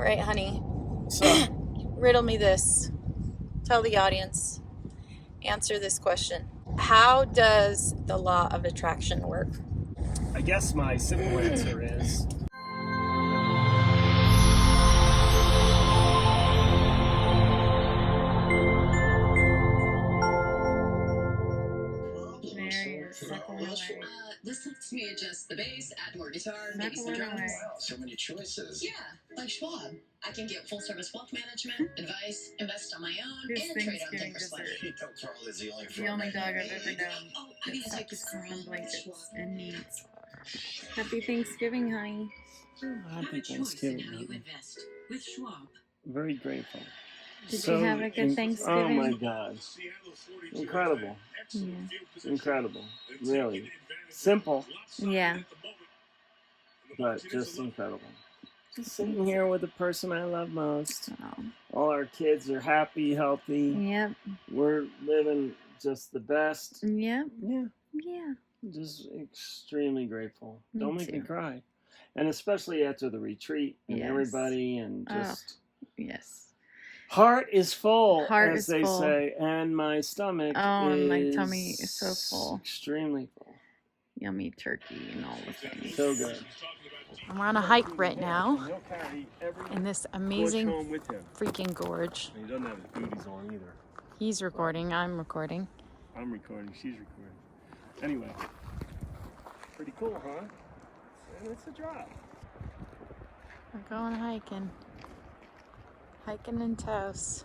right, honey. So, Riddle me this. Tell the audience. Answer this question. How does the law of attraction work? I guess my simple answer is This lets me adjust the bass, add more guitar, maybe some drums. Wow, so many choices. Yeah, like Schwab. I can get full-service wealth management, advice, invest on my own, His and trade on Thanksgiving Thinkorswim. dessert. You know, Carl is the only The only dog I've ever known Oh, I that need to take sucks Carl on blankets Schwab. and needs. Happy Thanksgiving, honey. happy Thanksgiving. Invest with Schwab. Very grateful. Did you have a good Thanksgiving? Oh my God. Incredible. Yeah. Incredible. Really. Simple, Yeah. but just incredible. Just sitting here with the person I love most. Oh. All our kids are happy, healthy. Yep. We're living just the best. Yep. Yeah. Yeah. Just extremely grateful. Me Don't make me too. cry. And especially after the retreat and Yes. everybody and just Yes. heart is full, Heart as is they full. say, and my stomach And my is tummy is so full. extremely full. Yummy turkey and all the things. So good. We're on a hike right now He'll carry every in this bush amazing home with him. freaking gorge. And he doesn't have his booties on either. He's recording, I'm recording. I'm recording, she's recording. Anyway, pretty cool, huh? And it's a drive. We're going hiking. Hiking in Taos.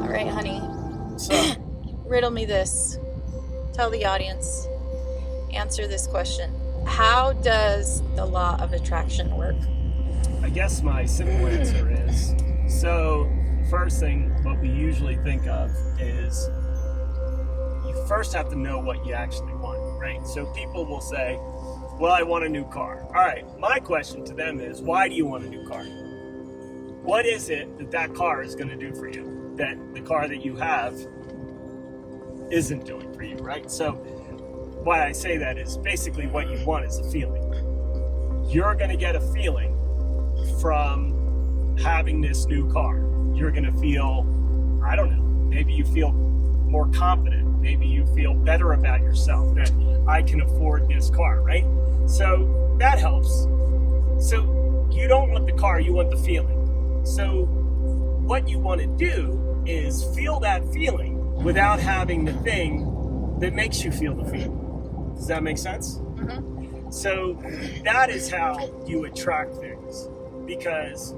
All right, honey. So, Riddle me this. Tell the audience. Answer this question. How does the law of attraction work? I guess my simple answer is, so first thing, what we usually think of is you first have to know what you actually want, right? So people will say, well, I want a new car. All right, my question to them is, why do you want a new car? What is it that that car is going to do for you that the car that you have isn't doing for you, right? So why I say that is basically what you want is a feeling. You're going to get a feeling from having this new car. You're going to feel, I don't know, maybe you feel more confident. Maybe you feel better about yourself that I can afford this car, right? So that helps. So you don't want the car, you want the feeling. So what you want to do is feel that feeling without having the thing that makes you feel the feeling. Does that make sense? Mm-hmm. So that is how you attract things. Because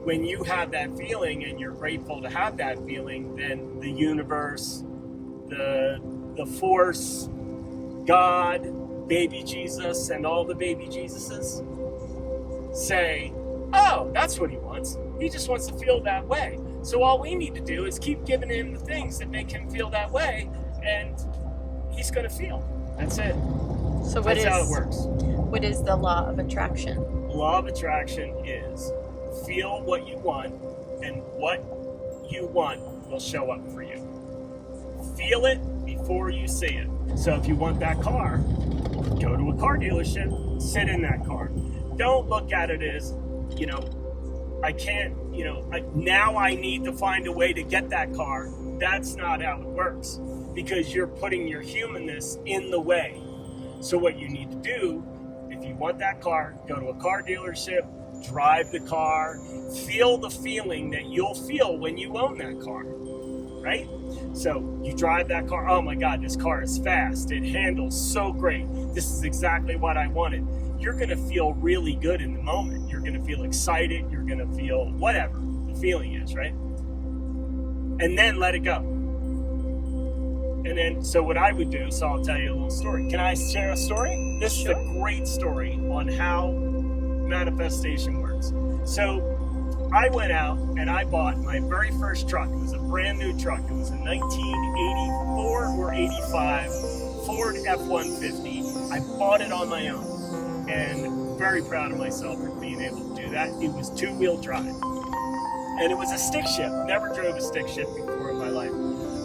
when you have that feeling and you're grateful to have that feeling, then the universe, the force, God, baby Jesus, and all the baby Jesuses say, oh, that's what he wants. He just wants to feel that way. So all we need to do is keep giving him the things that make him feel that way, and he's going to feel. That's it. So That's how it works. What is the law of attraction? Law of attraction is feel what you want, and what you want will show up for you. Feel it before you see it. So if you want that car, go to a car dealership, sit in that car. Don't look at it as, I can't, now I need to find a way to get that car. That's not how it works, because you're putting your humanness in the way. So what you need to do, if you want that car, go to a car dealership, drive the car, feel the feeling that you'll feel when you own that car, right? So you drive that car, oh my God, this car is fast. It handles so great. This is exactly what I wanted. You're going to feel really good in the moment. You're going to feel excited. You're going to feel whatever the feeling is, right? And then let it go. And then, so what I would do, so I'll tell you a little story. Can I share a story? This is a great story on how manifestation works. So I went out and I bought my very first truck. It was a brand new truck. It was a 1984 or 85 Ford F-150. I bought it on my own, and very proud of myself for being able to do that. It was two-wheel drive, and it was a stick shift. Never drove a stick shift before in my life.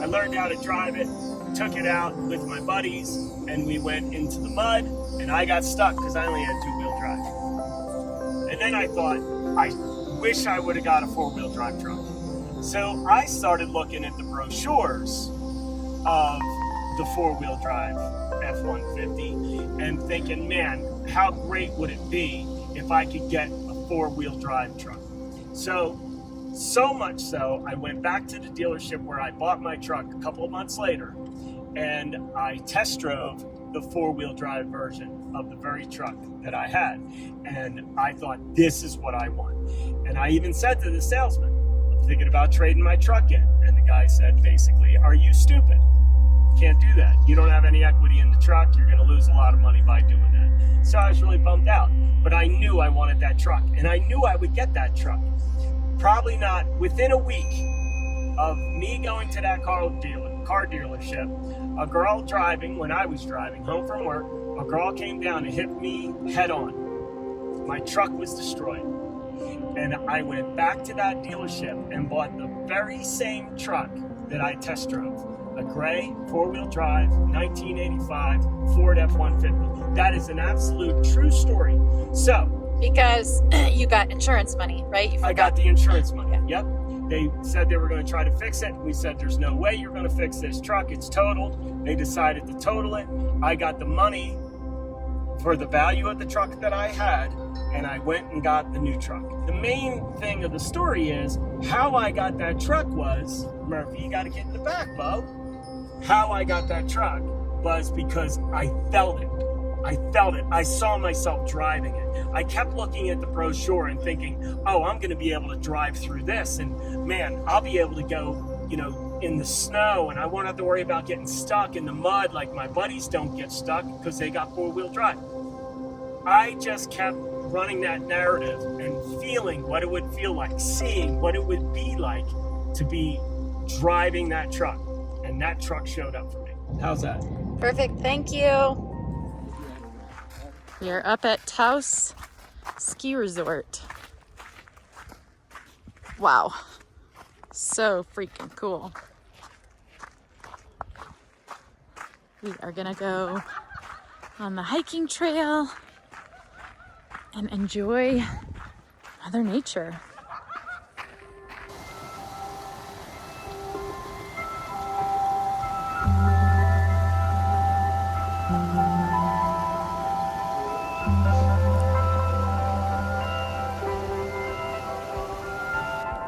I learned how to drive it, took it out with my buddies, and we went into the mud, and I got stuck because I only had two-wheel drive. And then I thought, I wish I would have got a four-wheel drive truck. So I started looking at the brochures of the four-wheel drive F-150 and thinking, man, how great would it be if I could get a four-wheel drive truck? So much so, I went back to the dealership where I bought my truck a couple of months later, and I test drove the four-wheel drive version of the very truck that I had. And I thought, this is what I want. And I even said to the salesman, I'm thinking about trading my truck in. And the guy said, basically, are you stupid? Can't do that. You don't have any equity in the truck. You're going to lose a lot of money by doing that. So I was really bummed out. But I knew I wanted that truck. And I knew I would get that truck. Probably not within a week of me going to that car dealership, a girl driving, when I was driving home from work, a girl came down and hit me head on. My truck was destroyed. And I went back to that dealership and bought the very same truck that I test drove. A gray four-wheel drive, 1985 Ford F-150. That is an absolute true story. So, because you got insurance money, right? I got the insurance money. Yeah. Yep. They said they were going to try to fix it. We said, there's no way you're going to fix this truck. It's totaled. They decided to total it. I got the money for the value of the truck that I had, and I went and got the new truck. The main thing of the story is how I got that truck was, Murphy, you got to get in the back, Bo. How I got that truck was because I felt it. I felt it. I saw myself driving it. I kept looking at the brochure and thinking, oh, I'm going to be able to drive through this. And man, I'll be able to go, in the snow, and I won't have to worry about getting stuck in the mud like my buddies don't get stuck because they got four-wheel drive. I just kept running that narrative and feeling what it would feel like, seeing what it would be like to be driving that truck. And that truck showed up for me. How's that? Perfect. Thank you. We are up at Taos Ski Resort. Wow. So freaking cool. We are gonna go on the hiking trail and enjoy Mother Nature.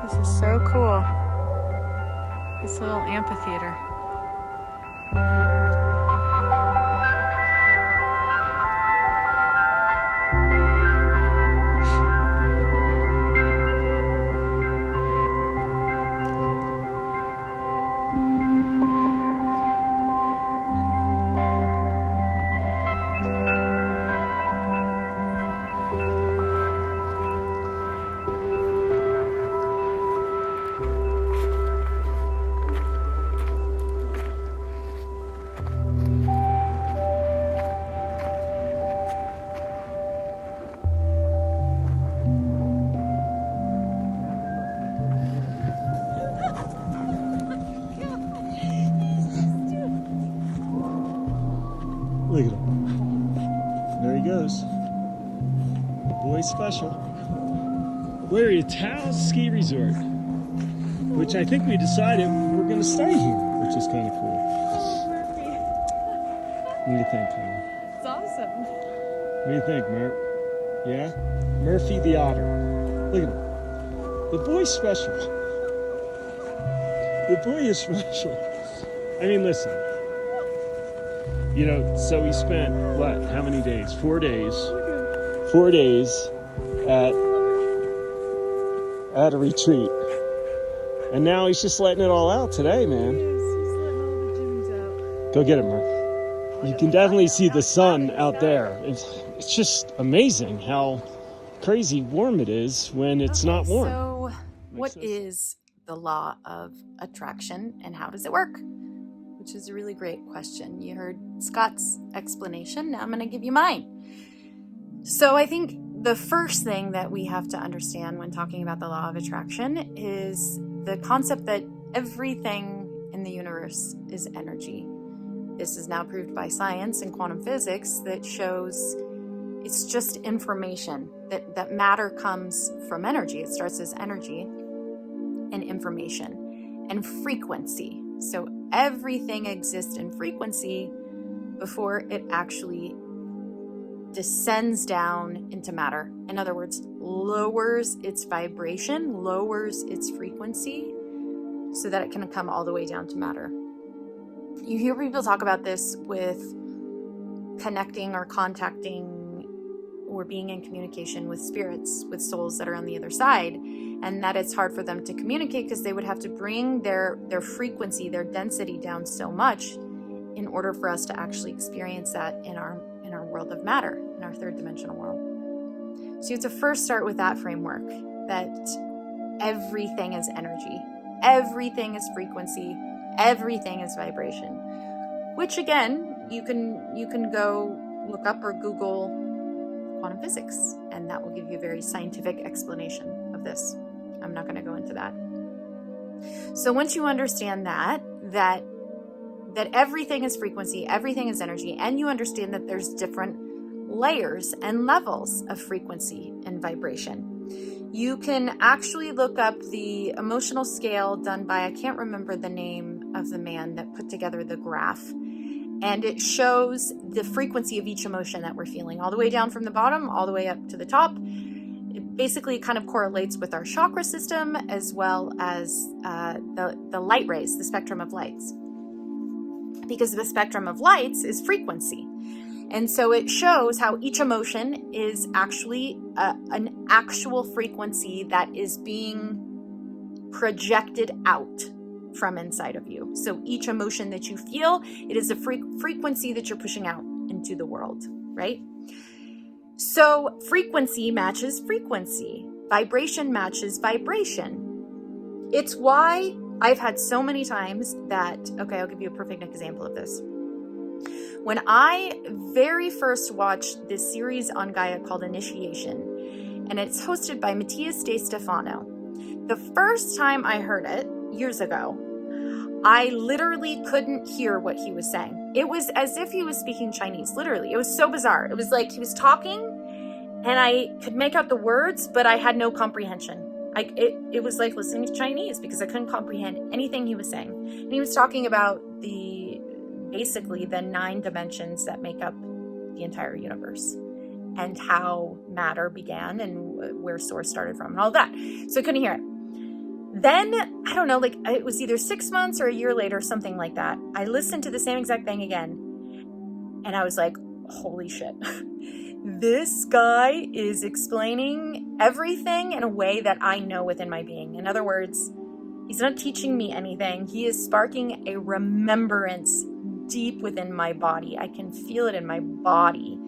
This is so cool. This little amphitheater. special. We're at Taos Ski Resort, which I think we decided we're going to stay here, which is kind of cool. What do you think, Hannah? It's awesome. What do you think, Murph? Yeah? Murphy the otter. Look at him. The boy's special. The boy is special. I mean, listen. You know, so he spent, what, how many days? 4 days. 4 days at a retreat. And now he's just letting it all out today, man. He's letting all the gems out. Go get him, Murph. You can definitely see the sun out there. It's just amazing how crazy warm it is when it's not warm. So, what is the law of attraction and how does it work? Which is a really great question. You heard Scott's explanation. Now I'm going to give you mine. So I think the first thing that we have to understand when talking about the law of attraction is the concept that everything in the universe is energy. This is now proved by science and quantum physics that shows it's just information, that matter comes from energy. It starts as energy and information and frequency. So everything exists in frequency before it actually descends down into matter. In other words, lowers its vibration, lowers its frequency so that it can come all the way down to matter. You hear people talk about this with connecting or contacting or being in communication with spirits, with souls that are on the other side, and that it's hard for them to communicate because they would have to bring their frequency, their density down so much in order for us to actually experience that in our world of matter, in our third dimensional world. So you have to first start with that framework, that everything is energy, everything is frequency, everything is vibration, which again, you can go look up or Google quantum physics, and that will give you a very scientific explanation of this. I'm not going to go into that. So once you understand that everything is frequency, everything is energy, and you understand that there's different layers and levels of frequency and vibration, you can actually look up the emotional scale done by, I can't remember the name of the man that put together the graph, and it shows the frequency of each emotion that we're feeling, all the way down from the bottom, all the way up to the top. It basically kind of correlates with our chakra system as well as the light rays, the spectrum of lights. Because the spectrum of lights is frequency. And so it shows how each emotion is actually an actual frequency that is being projected out from inside of you. So each emotion that you feel, it is a frequency that you're pushing out into the world, right? So frequency matches frequency. Vibration matches vibration. It's why I've had so many times that, okay, I'll give you a perfect example of this. When I very first watched this series on Gaia called Initiation, and it's hosted by Matthias De Stefano, the first time I heard it, years ago, I literally couldn't hear what he was saying. It was as if he was speaking Chinese, literally. It was so bizarre. It was like he was talking, and I could make out the words, but I had no comprehension. It was like listening to Chinese because I couldn't comprehend anything he was saying. And he was talking about basically the 9 dimensions that make up the entire universe and how matter began and where source started from and all that. So I couldn't hear it. Then, I don't know, like it was either 6 months or a year later, something like that. I listened to the same exact thing again. And I was like, holy shit. This guy is explaining everything in a way that I know within my being. In other words, he's not teaching me anything. He is sparking a remembrance deep within my body. I can feel it in my body.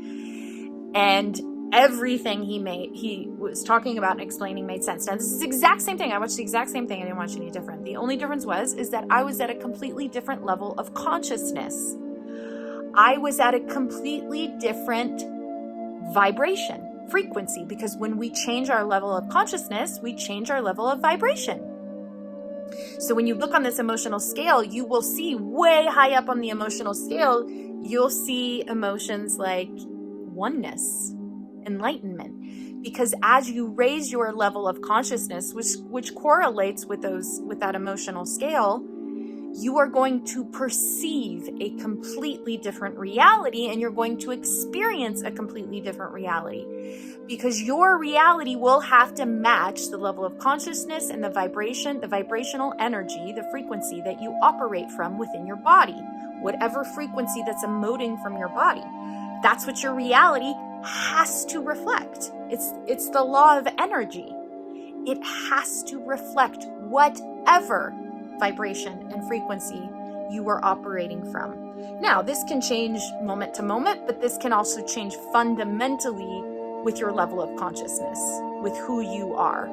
And everything he was talking about and explaining made sense. Now, this is the exact same thing. I watched the exact same thing. I didn't watch any different. The only difference is that I was at a completely different level of consciousness. I was at a completely different vibration, frequency, because when we change our level of consciousness, we change our level of vibration. So when you look on this emotional scale, you will see way high up on the emotional scale, you'll see emotions like oneness, enlightenment, because as you raise your level of consciousness, which correlates with that emotional scale, you are going to perceive a completely different reality, and you're going to experience a completely different reality, because your reality will have to match the level of consciousness and the vibrational energy, the frequency that you operate from within your body, whatever frequency that's emoting from your body. That's what your reality has to reflect. It's the law of energy. It has to reflect whatever vibration and frequency you are operating from. Now, this can change moment to moment, but this can also change fundamentally with your level of consciousness, with who you are.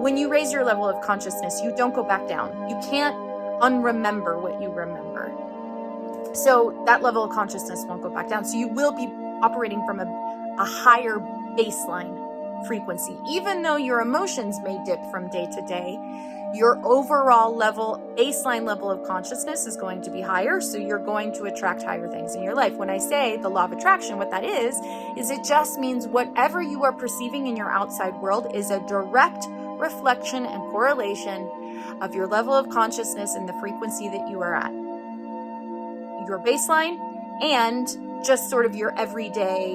When you raise your level of consciousness, you don't go back down. You can't unremember what you remember. So that level of consciousness won't go back down. So you will be operating from a higher baseline frequency. Even though your emotions may dip from day to day, your overall baseline level of consciousness is going to be higher, so you're going to attract higher things in your life. When I say the law of attraction, what that is it just means whatever you are perceiving in your outside world is a direct reflection and correlation of your level of consciousness and the frequency that you are at. Your baseline and just sort of your everyday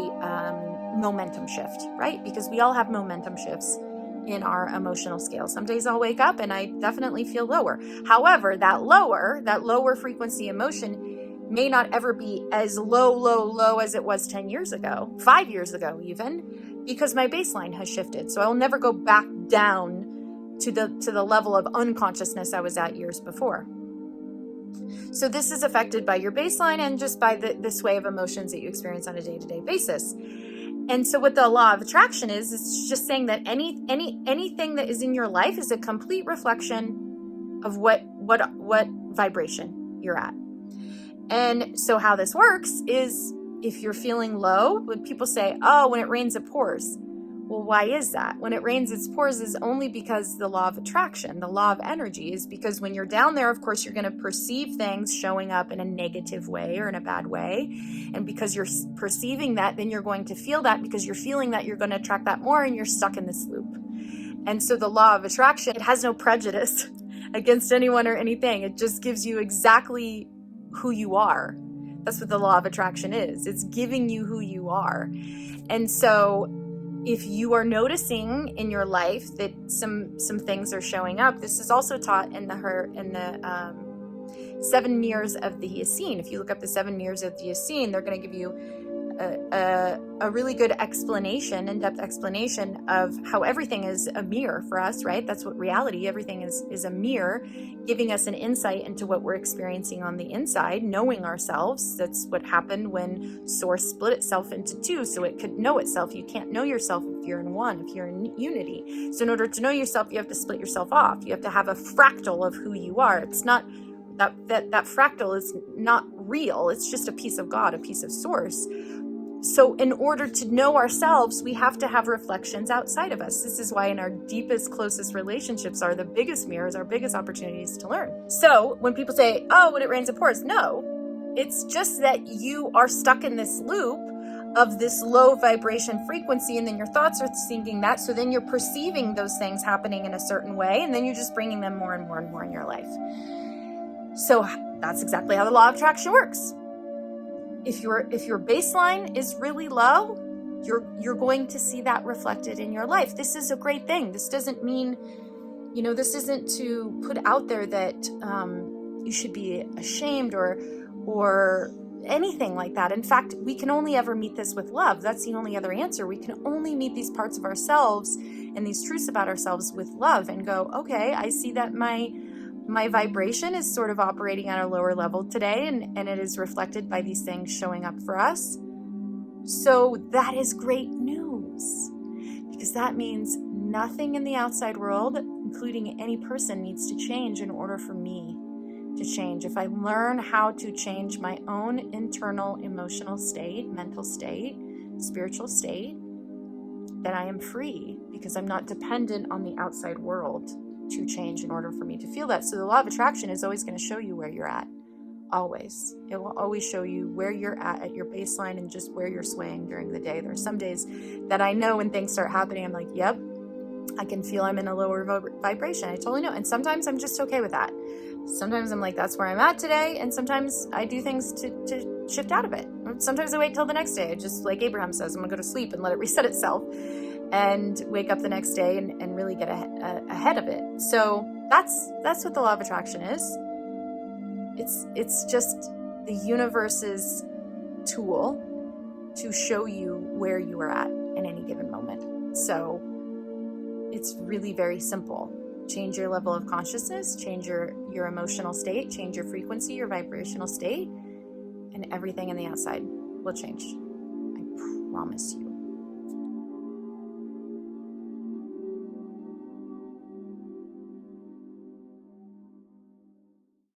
momentum shift, right? Because we all have momentum shifts in our emotional scale. Some days I'll wake up and I definitely feel lower. However, that lower frequency emotion may not ever be as low as it was 10 years ago, 5 years ago even, because my baseline has shifted. So I'll never go back down to the level of unconsciousness I was at years before. So this is affected by your baseline and just by the sway of emotions that you experience on a day-to-day basis. And so what the law of attraction is, it's just saying that anything that is in your life is a complete reflection of what vibration you're at. And so how this works is, if you're feeling low, when people say, oh, when it rains, it pours. Well, why is that? When it rains, it pours is only because the law of attraction, the law of energy, is because when you're down there, of course, you're going to perceive things showing up in a negative way or in a bad way. And because you're perceiving that, then you're going to feel that. Because you're feeling that, you're going to attract that more, and you're stuck in this loop. And so the law of attraction, it has no prejudice against anyone or anything. It just gives you exactly who you are. That's what the law of attraction is. It's giving you who you are. And so if you are noticing in your life that some things are showing up, this is also taught in the 7 mirrors of the Essene. If you look up the 7 mirrors of the Essene, they're going to give you a really good explanation, in-depth explanation of how everything is a mirror for us, right? That's what reality, everything is a mirror, giving us an insight into what we're experiencing on the inside, knowing ourselves. That's what happened when Source split itself into two, so it could know itself. You can't know yourself if you're in one, if you're in unity. So in order to know yourself, you have to split yourself off. You have to have a fractal of who you are. It's not that fractal is not real. It's just a piece of God, a piece of Source. So in order to know ourselves, we have to have reflections outside of us. This is why in our deepest, closest relationships are the biggest mirrors, our biggest opportunities to learn. So when people say, oh, when it rains, it pours, no, it's just that you are stuck in this loop of this low vibration frequency, and then your thoughts are thinking that. So then you're perceiving those things happening in a certain way, and then you're just bringing them more and more and more in your life. So that's exactly how the law of attraction works. If your baseline is really low, you're going to see that reflected in your life. This is a great thing. This doesn't mean, this isn't to put out there that you should be ashamed or anything like that. In fact, we can only ever meet this with love. That's the only other answer. We can only meet these parts of ourselves and these truths about ourselves with love and go, okay, I see that my vibration is sort of operating at a lower level today, and it is reflected by these things showing up for us. So that is great news, because that means nothing in the outside world, including any person, needs to change in order for me to change. If I learn how to change my own internal emotional state, mental state, spiritual state, then I am free, because I'm not dependent on the outside world to change in order for me to feel that. So the law of attraction is always going to show you where you're at, Always. It will always show you where you're at your baseline, and just where you're swaying during the day. There's some days that I know when things start happening, I'm like, yep, I can feel I'm in a lower vibration. I totally know. And sometimes I'm just okay with that. Sometimes I'm like, that's where I'm at today. And sometimes I do things to shift out of it. Sometimes I wait till the next day. I just, like Abraham says, I'm gonna go to sleep and let it reset itself, and wake up the next day and really get ahead of it. So that's what the law of attraction is. It's just the universe's tool to show you where you are at in any given moment. So it's really very simple. Change your level of consciousness, change your emotional state, change your frequency, your vibrational state, and everything in the outside will change. I promise you.